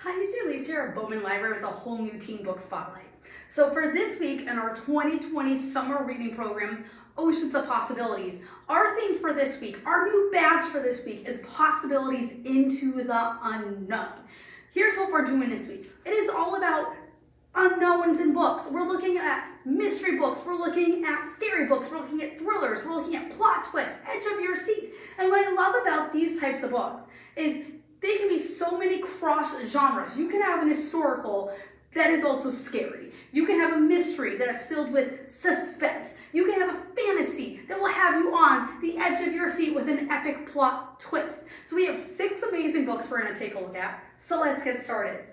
Hi, it's Elise here at Bowman Library with a whole new teen book spotlight. So for this week in our 2020 summer reading program, Oceans of Possibilities, our theme for this week, our new badge for this week is Possibilities into the Unknown. Here's what we're doing this week. It is all about unknowns in books. We're looking at mystery books, we're looking at scary books, we're looking at thrillers, we're looking at plot twists, edge of your seat. And what I love about these types of books is they can be so many cross genres. You can have an historical that is also scary. You can have a mystery that is filled with suspense. You can have a fantasy that will have you on the edge of your seat with an epic plot twist. So we have 6 amazing books we're going to take a look at. So let's get started.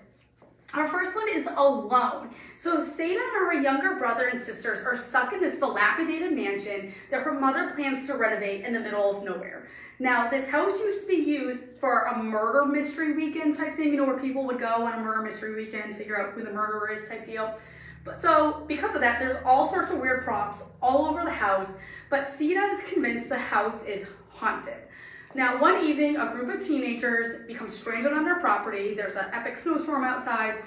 Our first one is Alone. So Seda and her younger brother and sisters are stuck in this dilapidated mansion that her mother plans to renovate in the middle of nowhere. Now, this house used to be used for a murder mystery weekend type thing, where people would go on a murder mystery weekend, figure out who the murderer is type deal. So because of that, there's all sorts of weird props all over the house, but Seda is convinced the house is haunted. Now, one evening, a group of teenagers become stranded on their property. There's an epic snowstorm outside.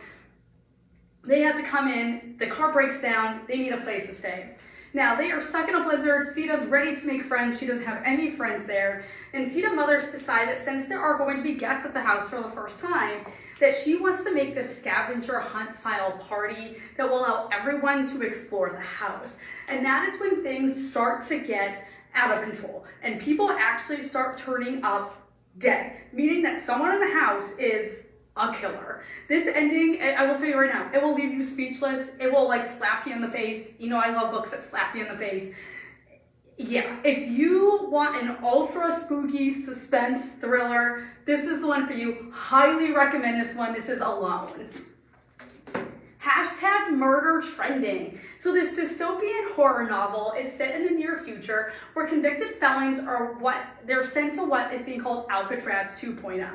They have to come in. The car breaks down. They need a place to stay. Now, they are stuck in a blizzard. Seda's ready to make friends. She doesn't have any friends there. And Seda mothers decide that since there are going to be guests at the house for the first time, that she wants to make this scavenger hunt style party that will allow everyone to explore the house. And that is when things start to get out of control and people actually start turning up dead, meaning that someone in the house is a killer. This ending, I will tell you right now, it will leave you speechless. It will slap you in the face. You know, I love books that slap you in the face. Yeah, if you want an ultra spooky suspense thriller, this is the one for you. Highly recommend this one. This is Alone. Hashtag murder trending. So this dystopian horror novel is set in the near future where convicted felons they're sent to what is being called Alcatraz 2.0.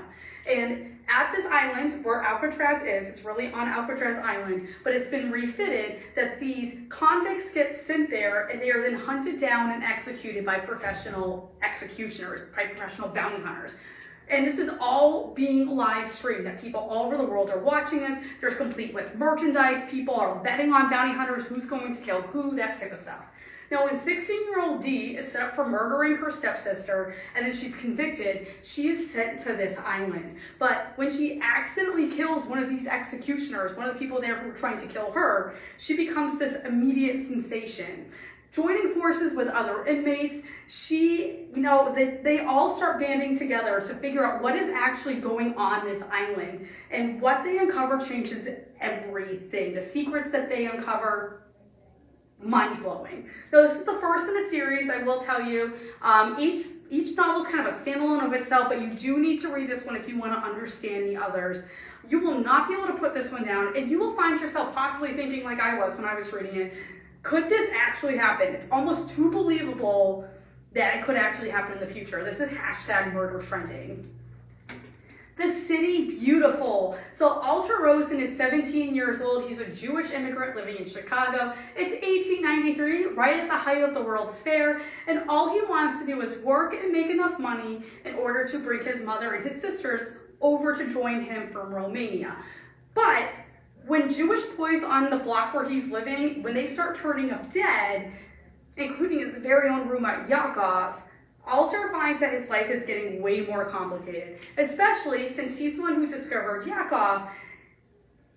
And at this island where Alcatraz is, it's really on Alcatraz Island, but it's been refitted that these convicts get sent there and they are then hunted down and executed by professional executioners, by professional bounty hunters. And this is all being live streamed, that people all over the world are watching this. There's complete with merchandise. People are betting on bounty hunters, who's going to kill who, that type of stuff. Now, when 16-year-old Dee is set up for murdering her stepsister and then she's convicted, she is sent to this island. But when she accidentally kills one of these executioners, one of the people there who are trying to kill her, she becomes this immediate sensation. Joining forces with other inmates, they all start banding together to figure out what is actually going on this island. And what they uncover changes everything. The secrets that they uncover, mind-blowing. Now, this is the first in a series, I will tell you. Each novel is kind of a standalone of itself, but you do need to read this one if you want to understand the others. You will not be able to put this one down, and you will find yourself possibly thinking like I was when I was reading it, could this actually happen? It's almost too believable that it could actually happen in the future. This is hashtag murder trending. The City Beautiful. So Alter Rosen is 17 years old. He's a Jewish immigrant living in Chicago. It's 1893, right at the height of the World's Fair, and all he wants to do is work and make enough money in order to bring his mother and his sisters over to join him from Romania. But when Jewish boys on the block where he's living, when they start turning up dead, including his very own roommate Yakov, Alter finds that his life is getting way more complicated, especially since he's the one who discovered Yakov.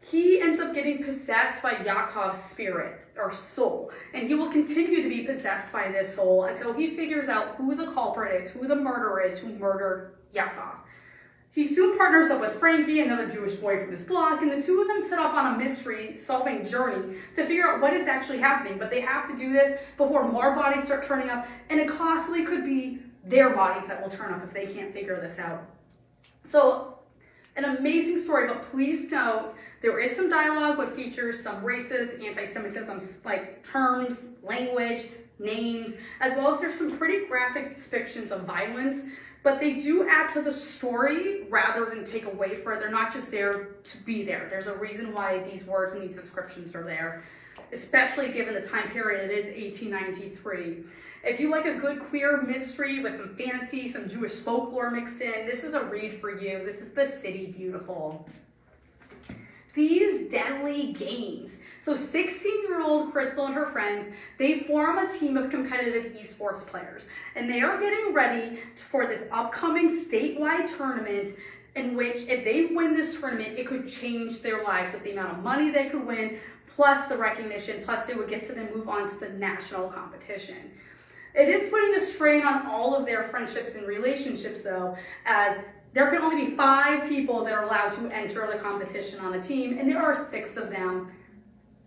He ends up getting possessed by Yakov's spirit or soul, and he will continue to be possessed by this soul until he figures out who the culprit is, who the murderer is, who murdered Yakov. He soon partners up with Frankie, another Jewish boy from his block, and the two of them set off on a mystery-solving journey to figure out what is actually happening. But they have to do this before more bodies start turning up, and it possibly could be their bodies that will turn up if they can't figure this out. So, an amazing story, but please note, there is some dialogue which features some racist, anti-Semitism, like terms, language, names, as well as there's some pretty graphic depictions of violence. But they do add to the story rather than take away from it. They're not just there to be there. There's a reason why these words and these descriptions are there, especially given the time period. It is 1893. If you like a good queer mystery with some fantasy, some Jewish folklore mixed in, this is a read for you. This is The City Beautiful. these deadly games. So 16-year-old Crystal and her friends, they form a team of competitive esports players, and they are getting ready for this upcoming statewide tournament in which if they win this tournament, it could change their life with the amount of money they could win, plus the recognition, plus they would get to then move on to the national competition. It is putting a strain on all of their friendships and relationships though, as there can only be 5 people that are allowed to enter the competition on a team, and there are 6 of them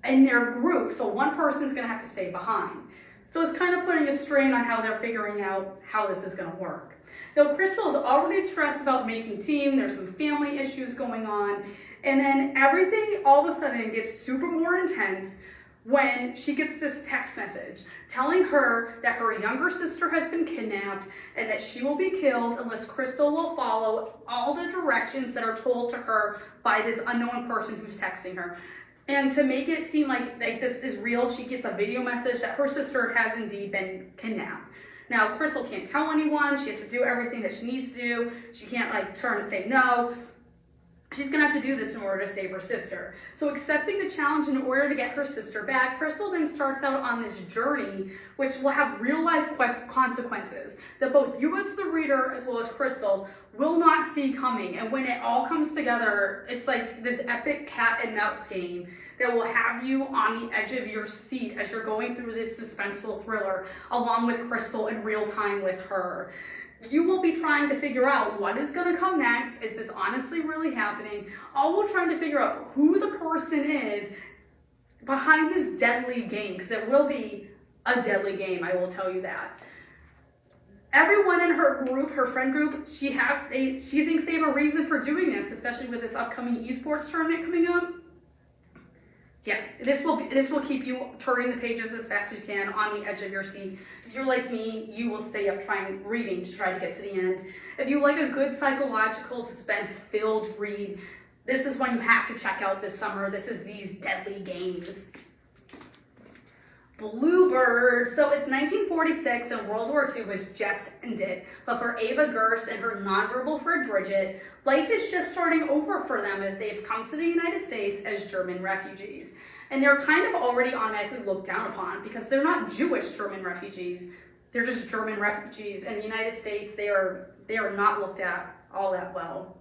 in their group, so one person's gonna have to stay behind. So it's kind of putting a strain on how they're figuring out how this is gonna work. Now, Crystal is already stressed about making team, there's some family issues going on, and then everything all of a sudden gets super more intense when she gets this text message telling her that her younger sister has been kidnapped and that she will be killed unless Crystal will follow all the directions that are told to her by this unknown person who's texting her. And to make it seem like this is real, she gets a video message that her sister has indeed been kidnapped. Now, Crystal can't tell anyone. She has to do everything that she needs to do. She can't turn to say no. She's gonna have to do this in order to save her sister. So accepting the challenge in order to get her sister back, Crystal then starts out on this journey which will have real life consequences that both you as the reader as well as Crystal will not see coming. And when it all comes together, it's like this epic cat and mouse game that will have you on the edge of your seat as you're going through this suspenseful thriller along with Crystal in real time with her. You will be trying to figure out what is going to come next. Is this honestly really happening? All while trying to figure out who the person is behind this deadly game, because it will be a deadly game, I will tell you that. Everyone in her group, her friend group, she thinks they have a reason for doing this, especially with this upcoming esports tournament coming up. Yeah, this will keep you turning the pages as fast as you can on the edge of your seat. If you're like me, you will stay up reading to try to get to the end. If you like a good psychological suspense-filled read, this is one you have to check out this summer. This is These Deadly Games. Bluebird. So it's 1946 and World War II was just ended. But for Ava Gerst and her nonverbal friend Bridget, life is just starting over for them as they've come to the United States as German refugees. And they're kind of already automatically looked down upon because they're not Jewish German refugees. They're just German refugees. In the United States, they are not looked at all that well.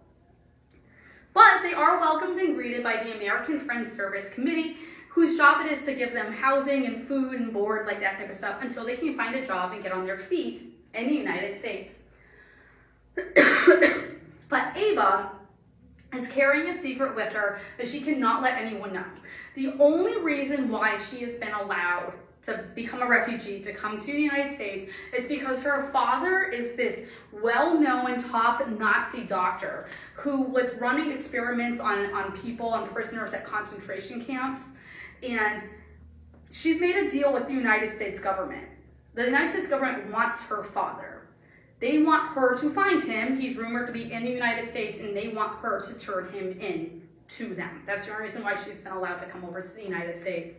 But they are welcomed and greeted by the American Friends Service Committee, whose job it is to give them housing and food and board, like that type of stuff, until they can find a job and get on their feet in the United States. But Ava is carrying a secret with her that she cannot let anyone know. The only reason why she has been allowed to become a refugee, to come to the United States, is because her father is this well-known top Nazi doctor who was running experiments on people, on prisoners at concentration camps. And she's made a deal with the United States government. The United States government wants her father. They want her to find him. He's rumored to be in the United States, and they want her to turn him in to them. That's the only reason why she's been allowed to come over to the United States.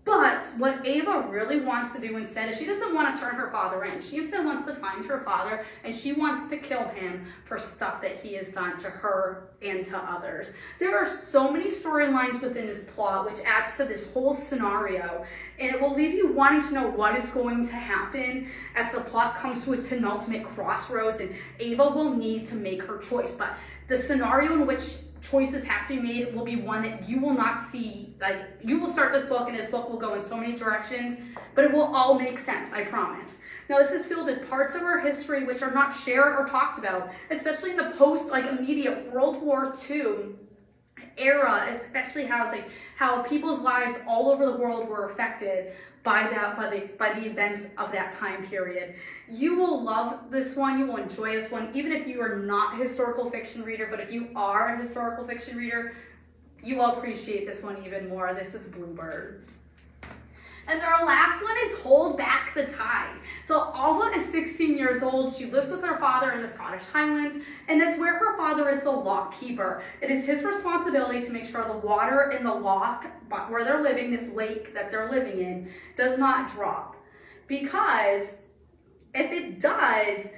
But what Ava really wants to do instead is she doesn't want to turn her father in. She instead wants to find her father, and she wants to kill him for stuff that he has done to her and to others. There are so many storylines within this plot, which adds to this whole scenario, and it will leave you wanting to know what is going to happen as the plot comes to its penultimate crossroads, and Ava will need to make her choice. But the scenario in which choices have to be made will be one that you will not see. Like, you will start this book and this book will go in so many directions, but it will all make sense, I promise. Now, this is filled with parts of our history which are not shared or talked about, especially in the immediate World War II era, especially how people's lives all over the world were affected by the events of that time period. You will love this one. You will enjoy this one, even if you are not a historical fiction reader. But if you are a historical fiction reader, you will appreciate this one even more. This is Bluebird. And our last one is Hold Back the Tide. So Alba is 16 years old. She lives with her father in the Scottish Highlands, and that's where her father is the lock keeper. It is his responsibility to make sure the water in the loch where they're living, this lake that they're living in, does not drop. Because if it does,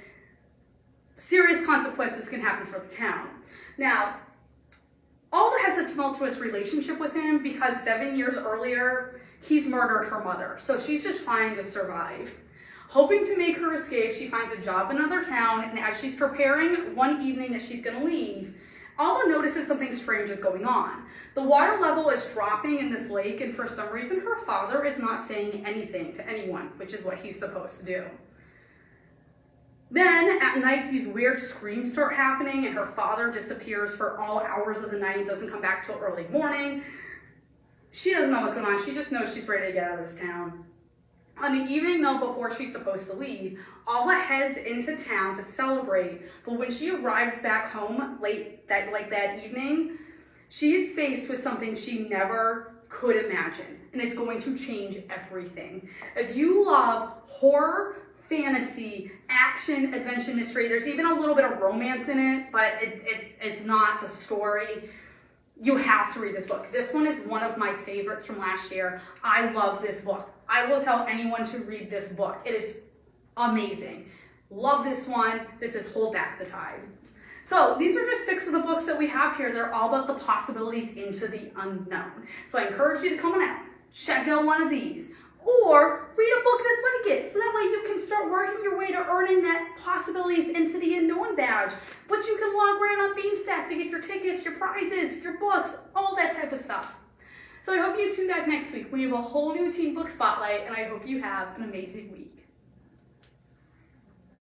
serious consequences can happen for the town. Now, Alba has a tumultuous relationship with him because 7 years earlier, he's murdered her mother. So she's just trying to survive. Hoping to make her escape, she finds a job in another town, and as she's preparing one evening that she's gonna leave, Alma notices something strange is going on. The water level is dropping in this lake, and for some reason her father is not saying anything to anyone, which is what he's supposed to do. Then at night, these weird screams start happening, and her father disappears for all hours of the night, doesn't come back till early morning. She doesn't know what's going on, she just knows she's ready to get out of this town. On the evening, though, before she's supposed to leave, Alma heads into town to celebrate, but when she arrives back home late that evening, she is faced with something she never could imagine, and it's going to change everything. If you love horror, fantasy, action, adventure mystery, there's even a little bit of romance in it, but it's not the story. You have to read this book. This one is one of my favorites from last year. I love this book. I will tell anyone to read this book. It is amazing. Love this one. This is Hold Back the Tide. So these are just 6 of the books that we have here. They're all about the possibilities into the unknown. So I encourage you to come on out, check out one of these, or read a book that's like it, so that way you can start working your way to earning that possibilities into the unknown badge, which you can log right on Beanstack to get your tickets, your prizes, your books, all that type of stuff. So I hope you tune back next week when you have a whole new teen book spotlight, and I hope you have an amazing week.